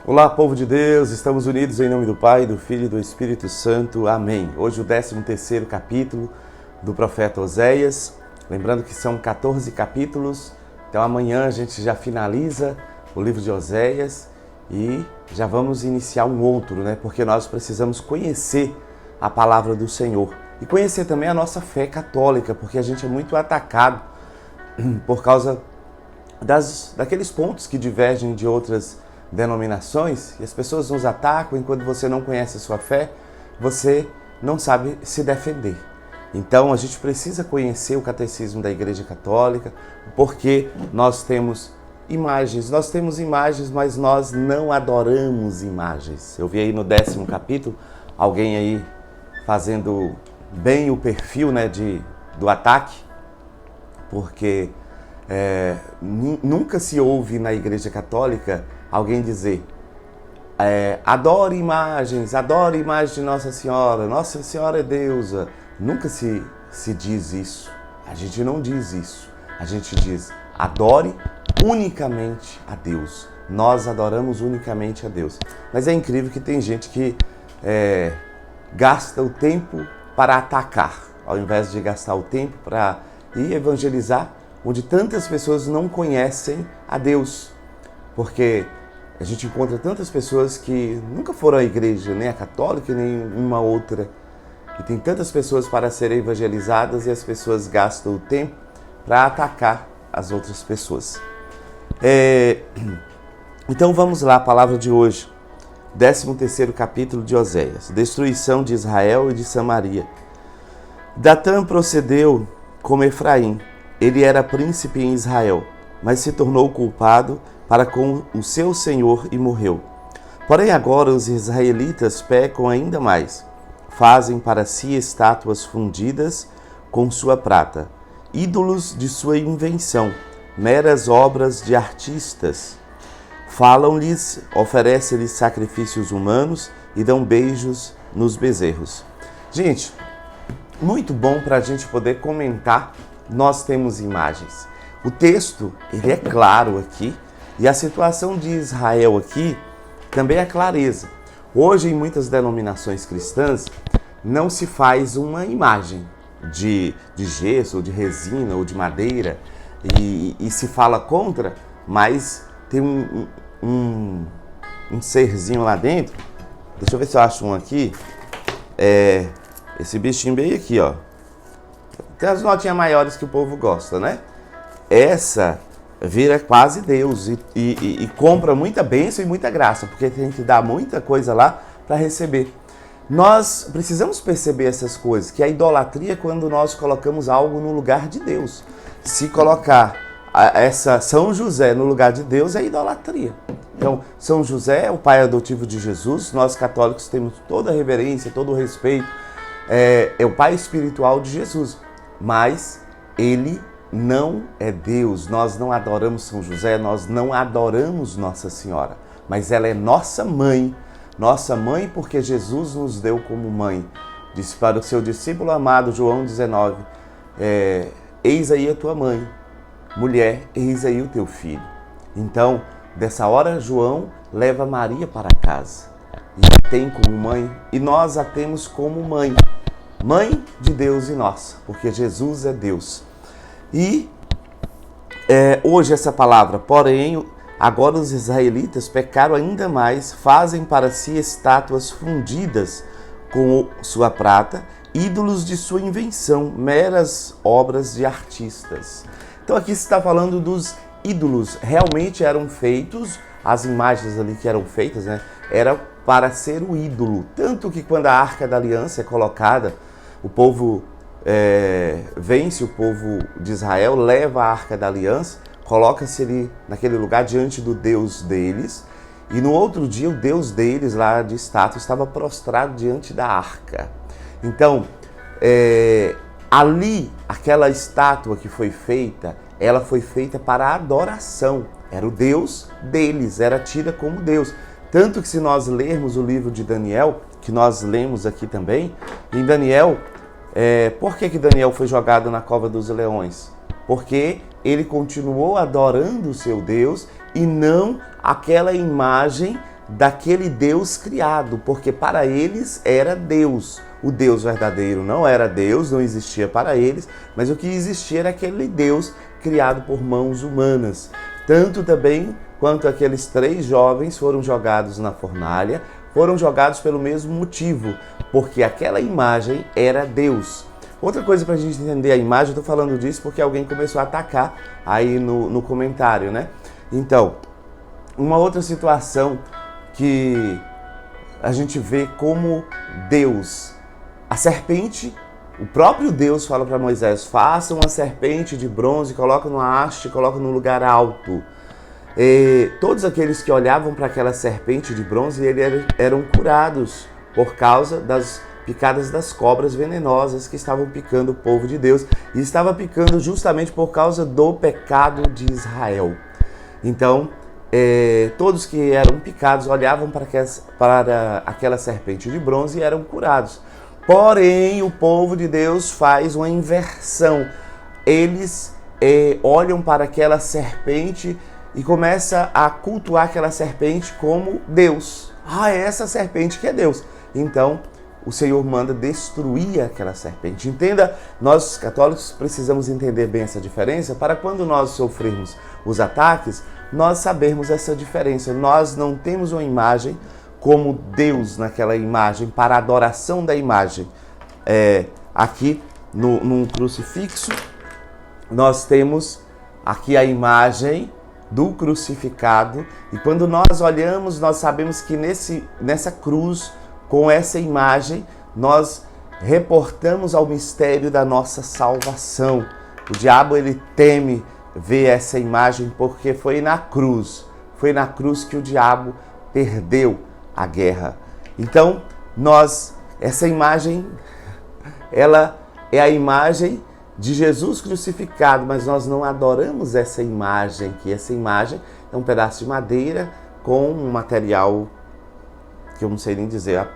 Olá, povo de Deus, estamos unidos em nome do Pai, do Filho e do Espírito Santo. Amém. Hoje o 13º capítulo do profeta Oséias. Lembrando que são 14 capítulos, então amanhã a gente já finaliza o livro de Oséias e já vamos iniciar um outro, né? Porque nós precisamos conhecer a palavra do Senhor e conhecer também a nossa fé católica, porque a gente é muito atacado por causa daqueles pontos que divergem de outras denominações, e as pessoas nos atacam, e quando você não conhece a sua fé, você não sabe se defender. Então a gente precisa conhecer o catecismo da Igreja Católica, porque nós temos imagens, mas nós não adoramos imagens. Eu vi aí no 10º capítulo, alguém aí fazendo bem o perfil, né, do ataque, porque nunca se ouve na Igreja Católica alguém dizer adore imagens de Nossa Senhora é deusa. Nunca se diz isso. A gente não diz isso. A gente diz adore unicamente a Deus. Nós adoramos unicamente a Deus. Mas é incrível que tem gente que gasta o tempo para atacar, ao invés de gastar o tempo para ir evangelizar, onde tantas pessoas não conhecem a Deus. Porque a gente encontra tantas pessoas que nunca foram à igreja, nem a católica, nem uma outra. E tem tantas pessoas para serem evangelizadas e as pessoas gastam o tempo para atacar as outras pessoas. Então vamos lá, a palavra de hoje. 13º capítulo de Oséias. Destruição de Israel e de Samaria. Datã procedeu como Efraim. Ele era príncipe em Israel, mas se tornou culpado para com o seu senhor e morreu. Porém agora os israelitas pecam ainda mais. Fazem para si estátuas fundidas com sua prata, ídolos de sua invenção, meras obras de artistas. Falam-lhes, oferecem-lhes sacrifícios humanos e dão beijos nos bezerros. Gente, muito bom para a gente poder comentar. Nós temos imagens. O texto, ele é claro aqui, e a situação de Israel aqui também é clareza. Hoje, em muitas denominações cristãs, não se faz uma imagem de gesso, ou de resina, ou de madeira, e se fala contra, mas tem um serzinho lá dentro. Deixa eu ver se eu acho um aqui. Esse bichinho bem aqui, ó. Tem as notinhas maiores que o povo gosta, né? Essa vira quase Deus e compra muita bênção e muita graça, porque tem que dar muita coisa lá para receber. Nós precisamos perceber essas coisas, que a idolatria é quando nós colocamos algo no lugar de Deus. Se colocar essa São José no lugar de Deus é idolatria. Então, São José é o pai adotivo de Jesus, nós católicos temos toda a reverência, todo o respeito, é o pai espiritual de Jesus, mas ele não é Deus. Nós não adoramos São José, nós não adoramos Nossa Senhora, mas ela é nossa mãe porque Jesus nos deu como mãe. Disse para o seu discípulo amado, João 19, eis aí a tua mãe, mulher, eis aí o teu filho. Então, dessa hora, João leva Maria para casa e a tem como mãe, e nós a temos como mãe de Deus e nossa, porque Jesus é Deus. E hoje essa palavra, porém, agora os israelitas pecaram ainda mais, fazem para si estátuas fundidas com sua prata, ídolos de sua invenção, meras obras de artistas. Então aqui se está falando dos ídolos, realmente eram feitos, as imagens ali que eram feitas, né, era para ser o ídolo. Tanto que quando a Arca da Aliança é colocada, o povo vence, o povo de Israel leva a Arca da Aliança, coloca-se ali naquele lugar diante do Deus deles, e no outro dia o Deus deles lá de estátua estava prostrado diante da arca. Então, ali, aquela estátua que foi feita, ela foi feita para adoração, era o Deus deles, era tida como Deus. Tanto que se nós lermos o livro de Daniel, que nós lemos aqui também, em Daniel, por que Daniel foi jogado na cova dos leões? Porque ele continuou adorando o seu Deus e não aquela imagem daquele Deus criado, porque para eles era Deus. O Deus verdadeiro não era Deus, não existia para eles, mas o que existia era aquele Deus criado por mãos humanas. Tanto também quanto aqueles 3 jovens foram jogados na fornalha, foram jogados pelo mesmo motivo, porque aquela imagem era Deus. Outra coisa para a gente entender a imagem, eu estou falando disso porque alguém começou a atacar aí no comentário, né? Então, uma outra situação que a gente vê como Deus, a serpente, o próprio Deus fala para Moisés, faça uma serpente de bronze, coloca numa haste, coloca num lugar alto. Todos aqueles que olhavam para aquela serpente de bronze, eram curados por causa das picadas das cobras venenosas que estavam picando o povo de Deus, e estava picando justamente por causa do pecado de Israel. Então, todos que eram picados olhavam para aquela serpente de bronze e eram curados. Porém, o povo de Deus faz uma inversão. Eles olham para aquela serpente e começam a cultuar aquela serpente como Deus. É essa serpente que é Deus. Então, o Senhor manda destruir aquela serpente. Entenda, nós católicos precisamos entender bem essa diferença para quando nós sofrermos os ataques, nós sabermos essa diferença. Nós não temos uma imagem como Deus naquela imagem, para a adoração da imagem. Aqui num crucifixo, nós temos aqui a imagem do crucificado, e quando nós olhamos, nós sabemos que nessa cruz, com essa imagem, nós reportamos ao mistério da nossa salvação. O diabo, ele teme ver essa imagem porque foi na cruz que o diabo perdeu a guerra. Então, essa imagem, ela é a imagem de Jesus crucificado, mas nós não adoramos essa imagem, que essa imagem é um pedaço de madeira com um material que eu não sei nem dizer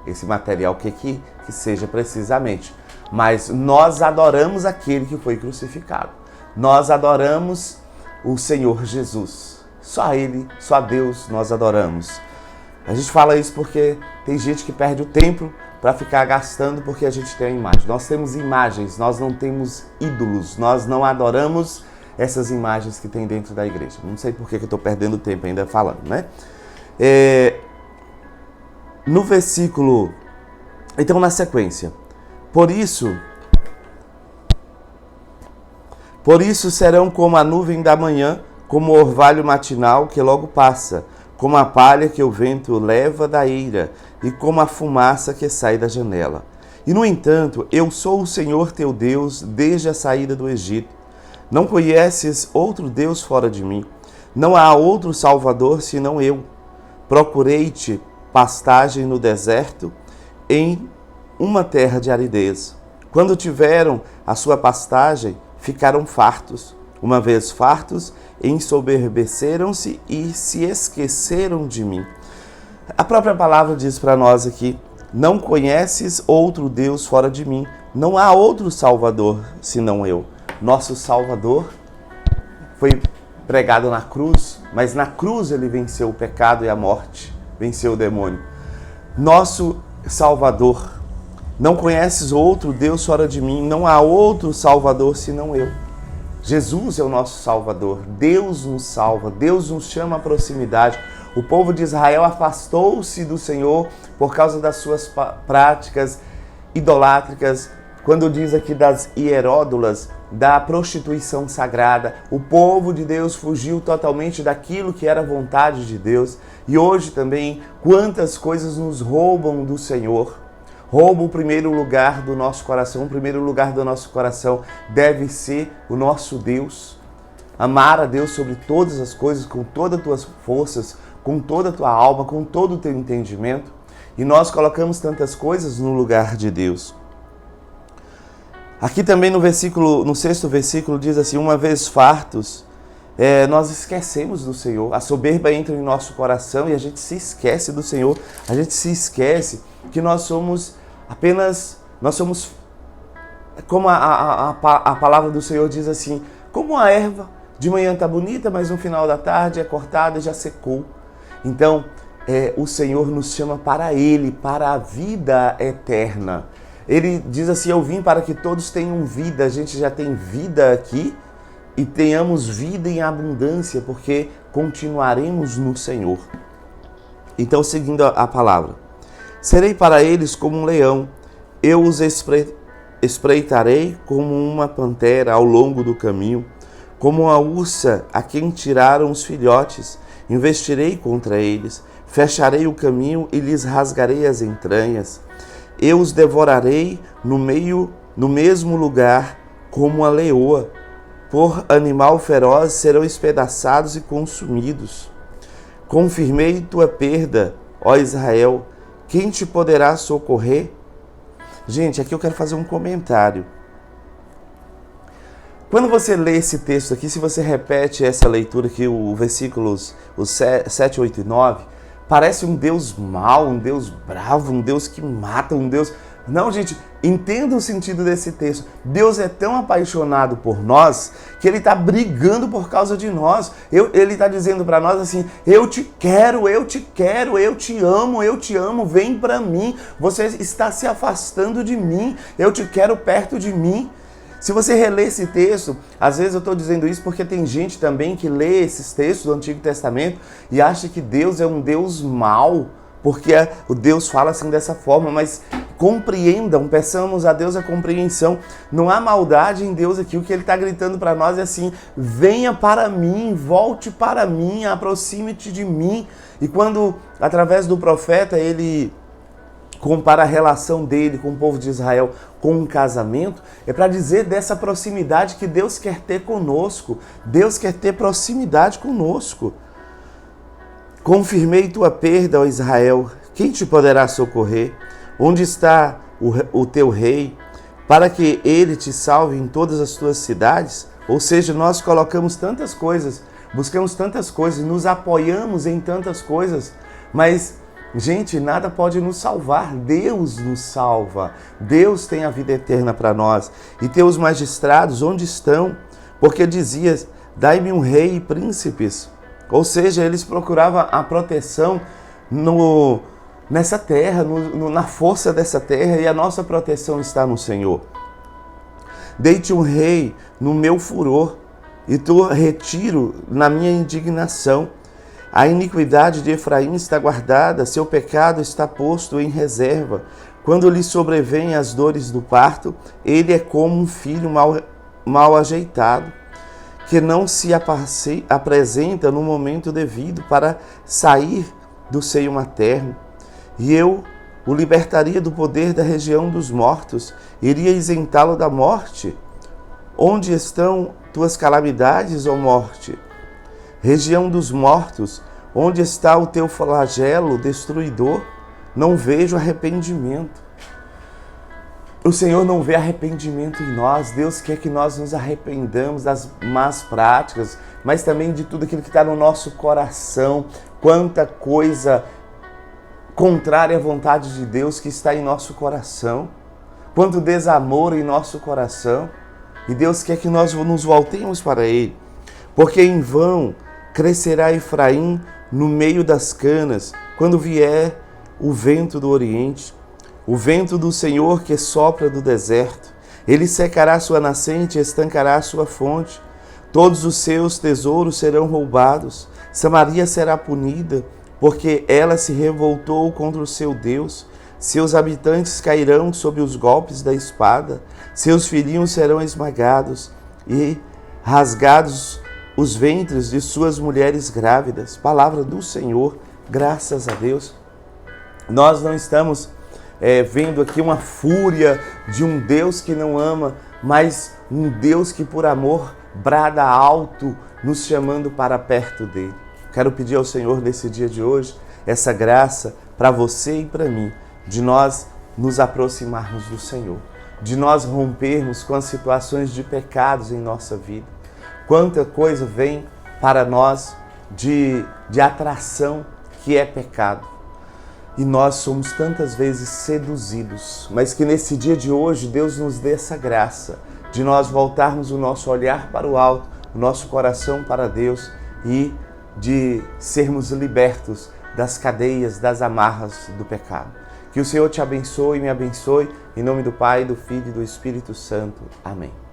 esse material que seja precisamente. Mas nós adoramos aquele que foi crucificado. Nós adoramos o Senhor Jesus. Só Ele, só Deus nós adoramos. A gente fala isso porque tem gente que perde o tempo para ficar gastando porque a gente tem a imagem. Nós temos imagens, nós não temos ídolos, nós não adoramos essas imagens que tem dentro da igreja. Não sei por que eu estou perdendo tempo ainda falando, né? No versículo, então na sequência, por isso serão como a nuvem da manhã, como o orvalho matinal que logo passa, como a palha que o vento leva da eira, e como a fumaça que sai da janela. E no entanto, eu sou o Senhor teu Deus desde a saída do Egito. Não conheces outro Deus fora de mim. Não há outro Salvador senão eu. Procurei-te pastagem no deserto, em uma terra de aridez. Quando tiveram a sua pastagem, ficaram fartos. Uma vez fartos, ensoberbeceram-se e se esqueceram de mim. A própria palavra diz para nós aqui, não conheces outro Deus fora de mim. Não há outro Salvador senão eu. Nosso Salvador foi pregado na cruz, mas na cruz ele venceu o pecado e a morte, venceu o demônio. Nosso Salvador, não conheces outro Deus fora de mim, não há outro Salvador senão eu. Jesus é o nosso Salvador, Deus nos salva, Deus nos chama à proximidade. O povo de Israel afastou-se do Senhor por causa das suas práticas idolátricas, quando diz aqui das hieródulas, da prostituição sagrada. O povo de Deus fugiu totalmente daquilo que era a vontade de Deus. E hoje também, quantas coisas nos roubam do Senhor. Roubam o primeiro lugar do nosso coração. O primeiro lugar do nosso coração deve ser o nosso Deus. Amar a Deus sobre todas as coisas, com todas as tuas forças, com toda a tua alma, com todo o teu entendimento. E nós colocamos tantas coisas no lugar de Deus. Aqui também no 6º versículo diz assim, uma vez fartos, nós esquecemos do Senhor. A soberba entra em nosso coração e a gente se esquece do Senhor. A gente se esquece que nós somos como a palavra do Senhor diz assim, como a erva, de manhã está bonita, mas no final da tarde é cortada e já secou. Então, o Senhor nos chama para Ele, para a vida eterna. Ele diz assim, eu vim para que todos tenham vida. A gente já tem vida aqui e tenhamos vida em abundância, porque continuaremos no Senhor. Então, seguindo a palavra. Serei para eles como um leão, eu os espreitarei como uma pantera ao longo do caminho, como uma ursa a quem tiraram os filhotes. Investirei contra eles, fecharei o caminho e lhes rasgarei as entranhas. Eu os devorarei no mesmo lugar como a leoa. Por animal feroz serão espedaçados e consumidos. Confirmei tua perda, ó Israel. Quem te poderá socorrer? Gente, aqui eu quero fazer um comentário. Quando você lê esse texto aqui, se você repete essa leitura aqui, os versículos 7, 8 e 9, parece um Deus mau, um Deus bravo, um Deus que mata, um Deus... Não, gente, entenda o sentido desse texto. Deus é tão apaixonado por nós que Ele está brigando por causa de nós. Ele está dizendo para nós assim, eu te quero, eu te amo, vem para mim. Você está se afastando de mim, eu te quero perto de mim. Se você relê esse texto, às vezes eu estou dizendo isso porque tem gente também que lê esses textos do Antigo Testamento e acha que Deus é um Deus mau, porque o Deus fala assim dessa forma, mas compreendam, peçamos a Deus a compreensão. Não há maldade em Deus aqui, o que Ele está gritando para nós é assim, venha para mim, volte para mim, aproxime-te de mim. E quando, através do profeta, ele compara a relação dele com o povo de Israel com um casamento, é para dizer dessa proximidade que Deus quer ter conosco. Deus quer ter proximidade conosco. Confirmei tua perda, ó Israel. Quem te poderá socorrer? Onde está o teu rei, para que ele te salve em todas as tuas cidades? Ou seja, nós colocamos tantas coisas, buscamos tantas coisas, nos apoiamos em tantas coisas, mas, gente, nada pode nos salvar. Deus nos salva. Deus tem a vida eterna para nós. E teus magistrados, onde estão? Porque dizias, dai-me um rei e príncipes. Ou seja, eles procuravam a proteção nessa terra, na força dessa terra, e a nossa proteção está no Senhor. Dei-te um rei no meu furor, e tu retiro na minha indignação. A iniquidade de Efraim está guardada, seu pecado está posto em reserva. Quando lhe sobrevêm as dores do parto, ele é como um filho mal ajeitado, que não se apresenta no momento devido para sair do seio materno. E eu o libertaria do poder da região dos mortos, iria isentá-lo da morte. Onde estão tuas calamidades, ó morte? Região dos mortos, onde está o teu flagelo destruidor? Não vejo arrependimento. O Senhor não vê arrependimento em nós. Deus quer que nós nos arrependamos das más práticas, mas também de tudo aquilo que está no nosso coração. Quanta coisa contrária à vontade de Deus que está em nosso coração. Quanto desamor em nosso coração. E Deus quer que nós nos voltemos para Ele. Porque em vão crescerá Efraim no meio das canas, quando vier o vento do Oriente. O vento do Senhor que sopra do deserto. Ele secará sua nascente e estancará sua fonte. Todos os seus tesouros serão roubados. Samaria será punida, porque ela se revoltou contra o seu Deus. Seus habitantes cairão sob os golpes da espada. Seus filhinhos serão esmagados e rasgados os ventres de suas mulheres grávidas. Palavra do Senhor, graças a Deus. Nós não estamos vendo aqui uma fúria de um Deus que não ama, mas um Deus que por amor brada alto, nos chamando para perto dele. Quero pedir ao Senhor nesse dia de hoje essa graça para você e para mim, de nós nos aproximarmos do Senhor, de nós rompermos com as situações de pecados em nossa vida. Quanta coisa vem para nós de atração que é pecado. E nós somos tantas vezes seduzidos, mas que nesse dia de hoje Deus nos dê essa graça de nós voltarmos o nosso olhar para o alto, o nosso coração para Deus e de sermos libertos das cadeias, das amarras do pecado. Que o Senhor te abençoe e me abençoe, em nome do Pai, do Filho e do Espírito Santo. Amém.